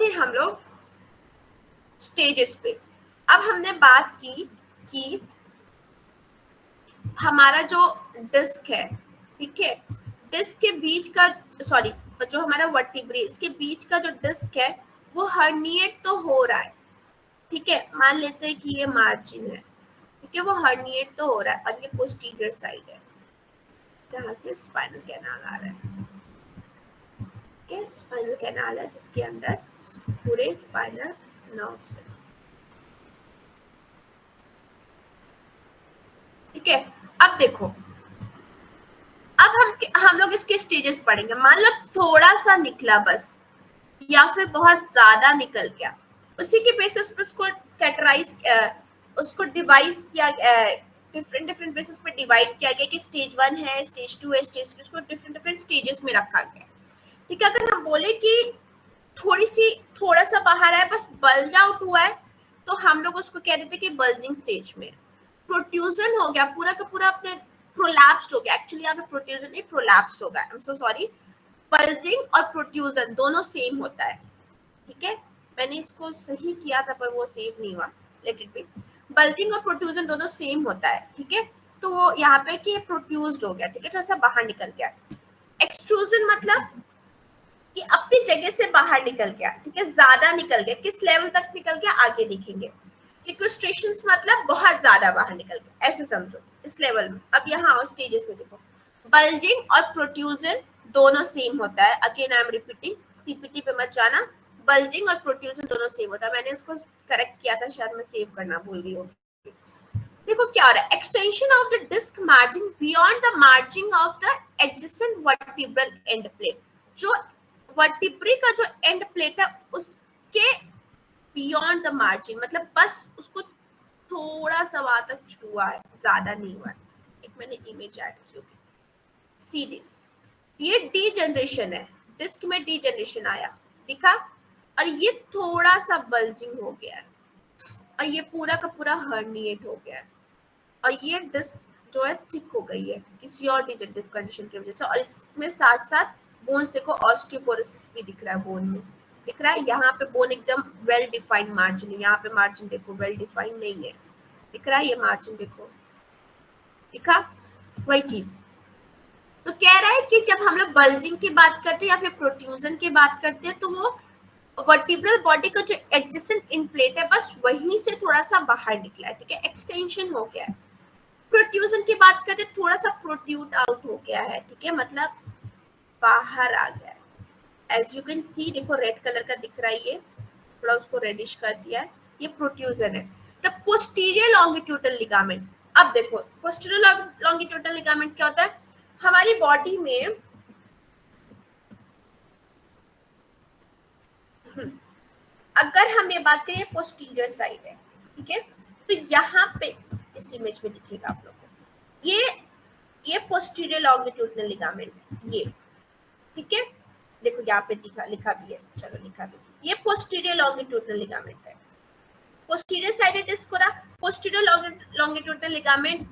आते हैं हम लोग स्टेजेस पे। अब हमने बात की कि हमारा जो डिस्क है, ठीक है, डिस्क के बीच का, सॉरी, जो हमारा वर्टिब्रे इसके बीच का जो डिस्क है वो हर्निएट तो हो रहा है, ठीक है। मान लेते हैं कि ये मार्जिन है, ठीक है, वो हर्निएट तो हो रहा है और ये पोस्टीरियर साइड है जहां से स्पाइनल कैनाल आ रहा है, ठीक है। स्पाइनल कैनाल है जिसके अंदर पूरे स्पाइनल नर्व्स है, ठीक है। अब देखो, अब हम लोग इसके स्टेजेस पढ़ेंगे। मान लो थोड़ा सा निकला बस, या फिर बहुत ज्यादा निकल गया, उसी के बेसिस पर उसको कैटेगराइज, उसको डिवाइस किया, डिफरेंट डिफरेंट बेसिस पे डिवाइड किया गया कि स्टेज 1 है, स्टेज 2 है, स्टेज 3, उसको डिफरेंट डिफरेंट स्टेजेस में रखा गया, ठीक है। अगर हम बोले कि थोड़ा सा बाहर है, बस बल्ज आउट हुआ है, तो हम लोग उसको कह देते कि बल्जिंग स्टेज में। प्रोट्रूजन हो गया, पूरा का पूरा अपने प्रोलैप्स्ड हो गया, एक्चुअली यहाँ पे प्रोट्रूजन नहीं, प्रोलैप्स्ड हो गया, I am so sorry. Bulging और प्रोट्रूजन दोनों सेम होता है, ठीक है। मैंने इसको सही किया था पर वो सेव नहीं हुआ, लेट इट बी। बल्जिंग और प्रोट्रूजन दोनों सेम होता है, ठीक है। तो वो यहाँ पे कि प्रोट्यूज्ड हो गया, ठीक है, थोड़ा सा बाहर निकल गया। एक्सट्रूजन मतलब कि अपनी जगह से बाहर निकल गया, ठीक है, ज्यादा निकल गया। किस लेवल तक निकल गया आगे देखेंगे। सिक्वेस्ट्रेशन मतलब बहुत ज्यादा बाहर निकल गया, ऐसे समझो इस लेवल में। अब यहाँ आओ स्टेजेस में, देखो बल्जिंग और प्रोट्रूजन दोनों सेम होता है। Again I am repeating, PPT पे मत जाना, बल्जिंग और प्रोट्रूजन दोनों सेम होता है। मैंने इसको करेक्ट किया था, शायद मैं सेव करना भूल गई हूँ। देखो क्या हो रहा है, extension of the disc margin beyond the margin of the adjacent vertebral end plate. जो वर्टिब्रे का जो एंड प्लेट है उसके बियॉन्ड द मार्जिन, मतलब बस उसको थोड़ा सा वहां तक छुआ है, ज्यादा नहीं हुआ है। एक मैंने इमेज ऐड की होगी, सी दिस, ये डी जनरेशन है, डिस्क में डी जनरेशन आया, दिखा, और ये थोड़ा सा बल्जिंग हो गया है, और ये पूरा का पूरा हर्निएट हो गया है, और ये डिस्क जो है थिक हो गई है किसी और डिजेंरेटिव कंडीशन की वजह से। और इसमें साथ साथ बोन्स, देखो ऑस्टियोपोरोसिस भी दिख रहा है बोन में, दिख रहा है। यहाँ पे बोन एकदम वेल डिफाइंड मार्जिन है, यहाँ पे मार्जिन देखो वेल डिफाइंड नहीं है, दिख रहा है ये मार्जिन, देखो दिखा, वही चीज। तो कह रहा है कि जब हम लोग बल्जिंग की बात करते हैं या फिर प्रोट्रूजन की बात करते हैं, तो वो वर्टिब्रल बॉडी का जो एडजेसेंट इन प्लेट है बस वहीं से थोड़ा सा बाहर निकला है, ठीक है, एक्सटेंशन हो गया है। प्रोट्रूजन की बात करते थोड़ा सा प्रोट्रूड आउट हो गया है, ठीक है, मतलब बाहर आ गया है। एज यू कैन सी, देखो रेड कलर का दिख रहा है, ये थोड़ा उसको रेडिश कर दिया है, ये प्रोट्रूजन है। द पोस्टीरियर लॉन्गिट्यूडल लिगामेंट, अब देखो पोस्टीरियर लॉन्गिट्यूडल लिगामेंट क्या होता है हमारी बॉडी में। अगर हम ये बात करें पोस्टीरियर साइड है, ठीक है, तो यहाँ पे इस इमेज में दिखेगा आप लोगों को, ये पोस्टीरियर लॉन्गिट्यूडनल लिगामेंट, ये ठीक है, देखो यहाँ पे लिखा भी है, चलो लिखा भी, ये पोस्टीरियर लॉन्गिट्यूडनल लिगामेंट है। पोस्टीरियर साइड डिस्क हो, पोस्टीरियर लॉन्गिट्यूडनल लिगामेंट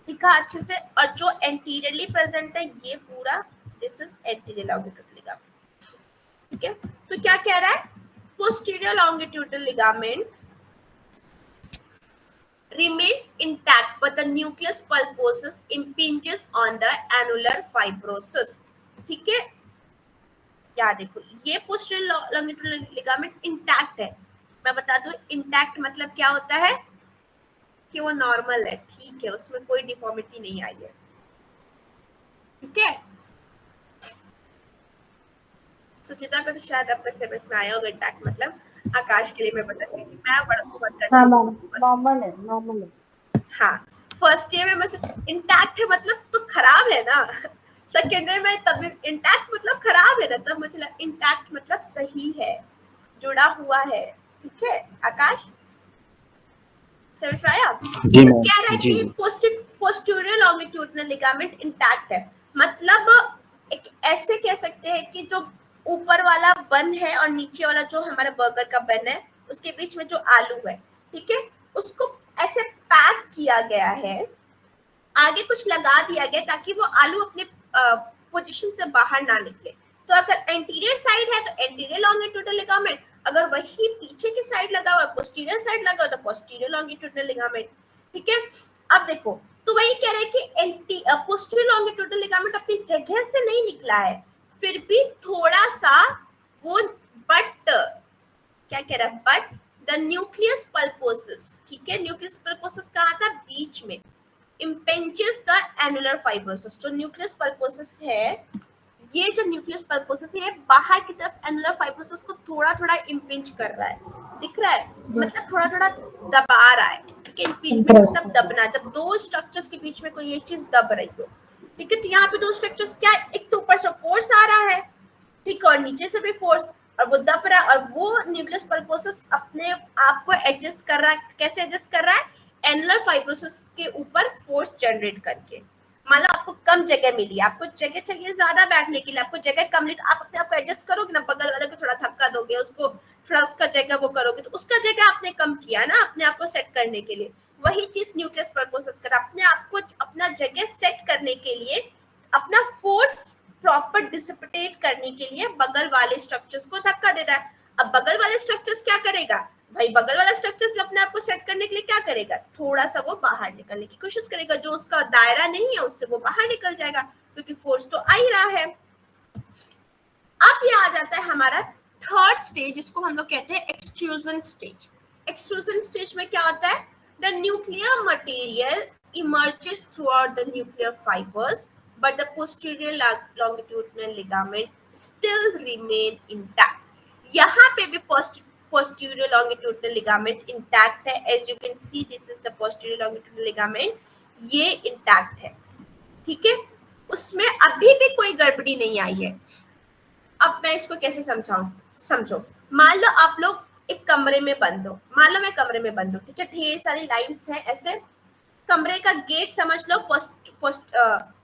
दिखा अच्छे से, और जो एंटीरियरली प्रेजेंट है ये पूरा, this is anterior longitudinal ligament, ठीक है। तो क्या कह रहा है, posterior longitudinal ligament remains intact but the nucleus pulposus impinges on the annular fibrosis, ठीक है। क्या देखो ये posterior longitudinal ligament इंटैक्ट है। मैं बता दूं इंटैक्ट मतलब क्या होता है कि वो नॉर्मल है, ठीक है, उसमें कोई डिफॉर्मिटी नहीं आई है, ठीक है। सुचिता को तो शायद अब तक समझ में आया होगा इंटैक्ट मतलब, आकाश के लिए मैं बता रही हूँ, मैं बड़ा नॉर्मल है। हाँ, फर्स्ट ईयर में बस इंटैक्ट है मतलब तो खराब है ना, सेकेंड ईयर में तब इंटैक्ट मतलब खराब है ना, तब मुझे लगा इंटैक्ट मतलब सही है, जुड़ा हुआ है, ठीक है। आकाश समझ में आया? जी तो क्या रहा जी कि पोस्टीरियर लॉन्गिट्यूडनल लिगामेंट इंटैक्ट है, मतलब एक ऐसे कह सकते हैं कि जो ऊपर वाला बन है और नीचे वाला जो हमारा बर्गर का बन है उसके बीच में जो आलू है, ठीक है, उसको ऐसे पैक किया गया है, आगे कुछ लगा दिया गया ताकि वो आलू अपने पोजीशन से बाहर ना निकले। तो अगर एंटीरियर साइड है तो एंटीरियर लॉन्गिट्यूडनल लिगामेंट, अगर वही पीछे की साइड लगा हुआ, पोस्टीरियर साइड लगा हुआ, तो पोस्टीरियर लॉन्गिट्यूडिनल लिगामेंट। ठीक है, अब देखो, तो वही कह रहे हैं कि पोस्टीरियर लॉन्गिट्यूडिनल लिगामेंट अपनी जगह से नहीं निकला है, फिर भी थोड़ा सा वो, बट क्या कह रहा है, बट द न्यूक्लियस पल्पोसिस, ठीक है, न्यूक्लियस पल्पोसिस कहाँ था, बीच में, impinges the annular fibrosis। जो न्यूक्लियस पल्पोसिस है, ये जो न्यूक्लियस पल्पोसिस है, बाहर की तरफ एनुलर फाइब्रोसिस को थोड़ा थोड़ा इम्पिंच कर रहा है, दिख रहा है, मतलब थोड़ा थोड़ा दबा रहा है। ठीक है, इम्पिंचमेंट मतलब दबना, जब दो स्ट्रक्चर्स के बीच में कोई एक चीज दब रही हो। ठीक है, तो यहाँ पे दो स्ट्रक्चर्स क्या, एक तो ऊपर से फोर्स आ रहा है, ठीक, और नीचे से भी फोर्स, और वो दब रहा है, और वो न्यूक्लियस पल्पोसिस अपने आप को एडजस्ट कर रहा है। कैसे एडजस्ट कर रहा है, एनुलर फाइब्रोसिस के ऊपर फोर्स जनरेट करके। मान लो आपको कम जगह मिली, आपको जगह चाहिए ज्यादा बैठने के लिए, आपको जगह कम मिली, तो आप अपने आप को एडजस्ट करोगे ना, बगल वाले को थोड़ा धक्का दोगे, उसको थोड़ा उसका जगह वो करोगे, तो उसका जगह आपने कम किया ना अपने आप को सेट करने के लिए। वही चीज न्यूक्लियस पल्पोसिस कर, अपने आप को अपना जगह सेट करने के लिए, अपना फोर्स प्रॉपर डिसिपिटेट करने के लिए बगल वाले स्ट्रक्चर्स को धक्का दे रहा है। अब बगल वाले स्ट्रक्चर्स क्या करेगा भाई, बगल वाला स्ट्रक्चर्स भी अपने आप को सेट करने के लिए क्या करेगा, थोड़ा सा वो बाहर निकलने की कोशिश करेगा, जो उसका दायरा नहीं है उससे वो बाहर निकल जाएगा, क्योंकि फोर्स तो आ ही रहा है। अब ये आ जाता है हमारा थर्ड स्टेज, जिसको हम लोग कहते हैं एक्सट्रूजन स्टेज। एक्सट्रूजन स्टेज में क्या होता है, the nuclear material emerges throughout the nuclear fibres, but the posterior longitudinal ligament still remain intact. यहाँ पे भी posterior longitudinal ligament intact है, as you can see this is the posterior longitudinal ligament, ये intact है। ठीक है, उसमें अभी भी कोई गड़बड़ी नहीं आई है। अब मैं इसको कैसे समझाऊं, समझो, मान लो आप लोग एक कमरे में बंद हो, मान लो मैं कमरे में बंद हूँ, ठीक है, ढेर सारी लाइन्स हैं ऐसे, कमरे का गेट समझ लो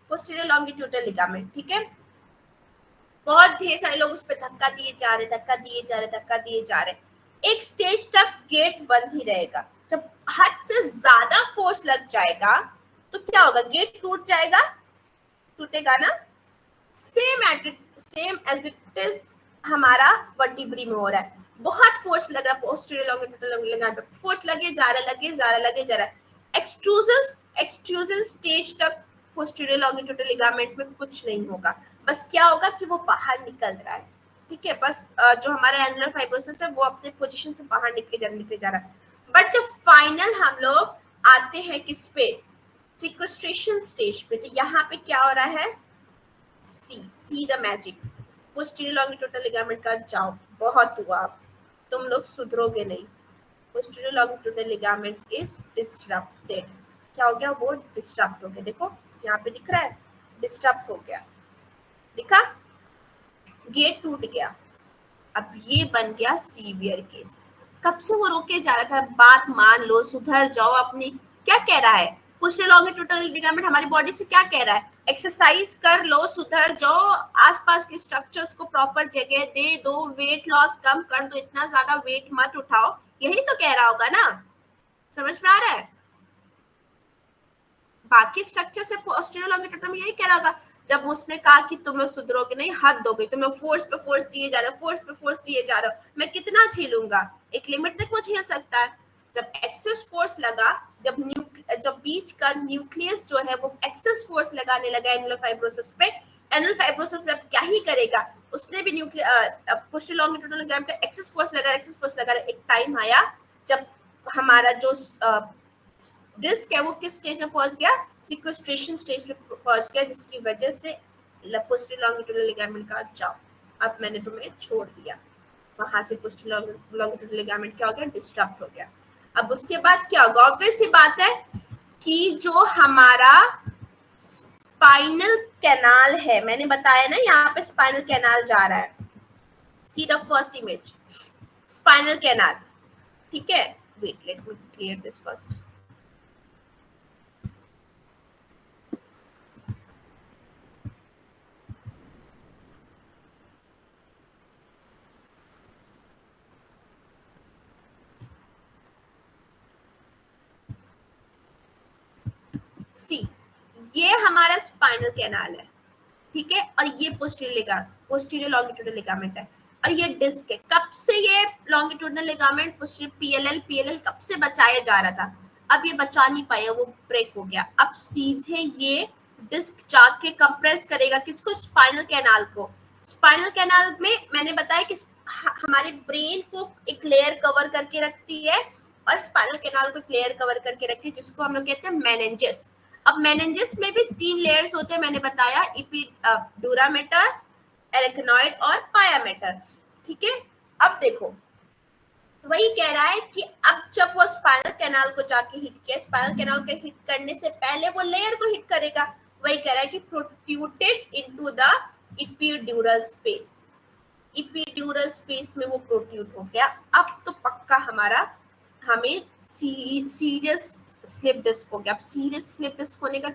पोस्टीरियर लॉन्गिट्यूडिनल लिगामेंट। ठीक है, बहुत ढेर सारे लोग उस पर धक्का दिए जा रहे, धक्का दिए जा रहे, धक्का दिए जा रहे, एक स्टेज तक गेट बंद ही रहेगा। जब हद से ज्यादा फोर्स लग जाएगा तो क्या होगा, गेट टूट जाएगा, टूटेगा ना, सेम एज इट इज हमारा वर्टिब्री में हो रहा है, बहुत फोर्स लग रहा है पोस्टीरियर लॉन्गिट्यूडिनल लिगामेंट, फोर्स लगे जा रहा है, लगे जा रहा है, लगे जा रहा है। एक्सट्रूजन स्टेज तक पोस्टीरियर लॉन्गिट्यूडिनल लिगामेंट में कुछ नहीं होगा, बस क्या होगा कि वो बाहर निकल रहा है। ठीक है, बस जो हमारा एनुलर फाइब्रोसिस है वो अपने पोजीशन से बाहर निकले जा रहा है। बट जब फाइनल हम लोग आते हैं किस पे, सिक्वेस्ट्रेशन स्टेज पे, तो यहाँ पे क्या हो रहा है, see the magic, posterior longitudinal ligament का जाओ, बहुत हुआ, अब तुम लोग सुधरोगे नहीं, posterior longitudinal ligament is disturbed. क्या हो गया, वो डिस्टर्ब हो गया, देखो यहाँ पे दिख रहा है, डिस्टर्ब हो गया, दिखा, गेट टूट गया। अब ये बन गया सीवियर केस। कब से वो रोके जा रहा था, बात मान लो, सुधर जाओ अपनी, क्या कह रहा है, पोस्टीरियर लॉन्गिट्यूडिनल लिगामेंट हमारी बॉडी से क्या कह रहा है, एक्सरसाइज कर लो, सुधर जाओ, आसपास के स्ट्रक्चर्स को प्रॉपर जगह दे दो, वेट लॉस कम कर दो, इतना ज्यादा वेट मत उठाओ, यही तो कह रहा होगा ना, समझ में आ रहा है। बाकी स्ट्रक्चर से पोस्टीरियर लॉन्गिट्यूडिनल में यही कह रहा होगा, जब उसने कहा कि तुम लोग सुधरोगे नहीं, हद हो गई, तुम लोग फोर्स पे फोर्स दिए जा रहे हो, फोर्स पे फोर्स दिए जा रहे हो, मैं कितना झेलूंगा, एक लिमिट तक वो झेल सकता है। जब एक्सेस फोर्स लगा, जब बीच का न्यूक्लियस जो है वो एक्सेस फोर्स लगाने लगा एनुलर फाइब्रोसिस पे, एनुलर फाइब्रोसिस में अब क्या ही करेगा, उसने भी पोस्टीरियर लॉन्गिट्यूडिनल लिगामेंट पे एक्सेस फोर्स लगा, एक टाइम आया जब हमारा जो डिस्क है वो किस स्टेज में पहुंच गया, सिक्वेस्ट्रेशन स्टेज में पहुंच गया, जिसकी वजह से पोस्टीरियर लॉन्गिट्यूडिनल लिगामेंट का जाओ, अब मैंने तुम्हें छोड़ दिया, वहां से पोस्टीरियर लॉन्गिट्यूडिनल लिगामेंट क्या हो गया, डिस्टर्ब हो गया। अब उसके बाद क्या होगा, ऑब्वियस सी बात है कि जो हमारा स्पाइनल कैनाल है, मैंने बताया ना यहाँ पे स्पाइनल कैनाल जा रहा है, see the first image, spinal canal. ठीक है, wait let me clear this first. See, ये हमारा स्पाइनल कैनाल है, ठीक है, और ये पोस्टीरियर लॉन्गिट्यूडिनल लिगामेंट है। और ये डिस्क है। कब से ये लॉन्गिट्यूडनल लिगामेंट पीएलएल कब से बचाया जा रहा था, अब ये बचा नहीं पाया, वो ब्रेक हो गया। अब सीधे ये डिस्क जाके कंप्रेस करेगा किसको, स्पाइनल कैनाल को। स्पाइनल कैनाल में मैंने बताया कि हमारे ब्रेन को एक लेयर कवर करके रखती है और स्पाइनल कैनाल को लेयर कवर करके रखती है, जिसको हम लोग कहते हैं मेनिंजेस। अब मेनिंजेस में भी 3 लेयर्स होते हैं, मैंने बताया, ड्यूरामेटर, एरेक्नॉइड और पायामेटर। ठीक है, अब देखो वही कह रहा है कि अब जब वो स्पाइनल कैनाल को जाके हिट किया, स्पाइनल कैनाल को हिट करने से पहले वो लेयर को हिट करेगा। वही कह रहा है कि protruded into the इपिड्यूरल space, इपिड्यूरल space में वो प्रोट्रूड हो गया। अब तो पक्का हमें सीरियस स्लिप डिस्क हो गया। अब सीरियस स्लिप डिस्क होने का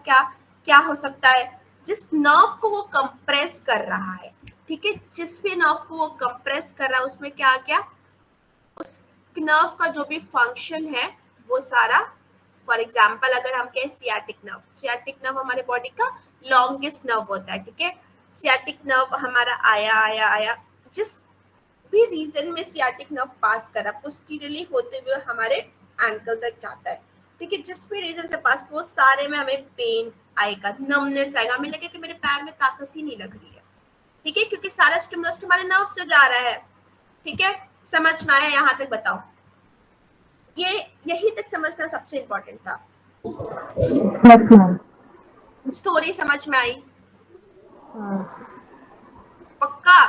क्या हो सकता है, जिस नर्व को वो कंप्रेस कर रहा है, ठीक है, जिस भी नर्व को वो कंप्रेस कर रहा है उसमें क्या आ गया, उस नर्व का जो भी फंक्शन है वो सारा, फॉर एग्जांपल अगर हम कहें सियाटिक नर्व हमारे बॉडी का लॉन्गेस्ट नर्व होता है, ठीक है, सियाटिक नर्व हमारा आया, जिस भी रीजन में सियाटिक नर्व पास करा पोस्टीरियरली होते हुए हमारे एंकल तक जाता है, ठीक है, जिस भी रीजन से पास वो सारे में हमें पेन आएगा, नमनेस आएगा, हमें लगेगा कि मेरे पैर में ताकत ही नहीं लग रही है, ठीक है, क्योंकि सारा स्टिमुलस हमारे नर्व से जा रहा है। ठीक है, समझ में आया यहाँ तक, बताओ, ये यही तक समझना सबसे इम्पोर्टेंट था। स्टोरी समझ में आई? पक्का?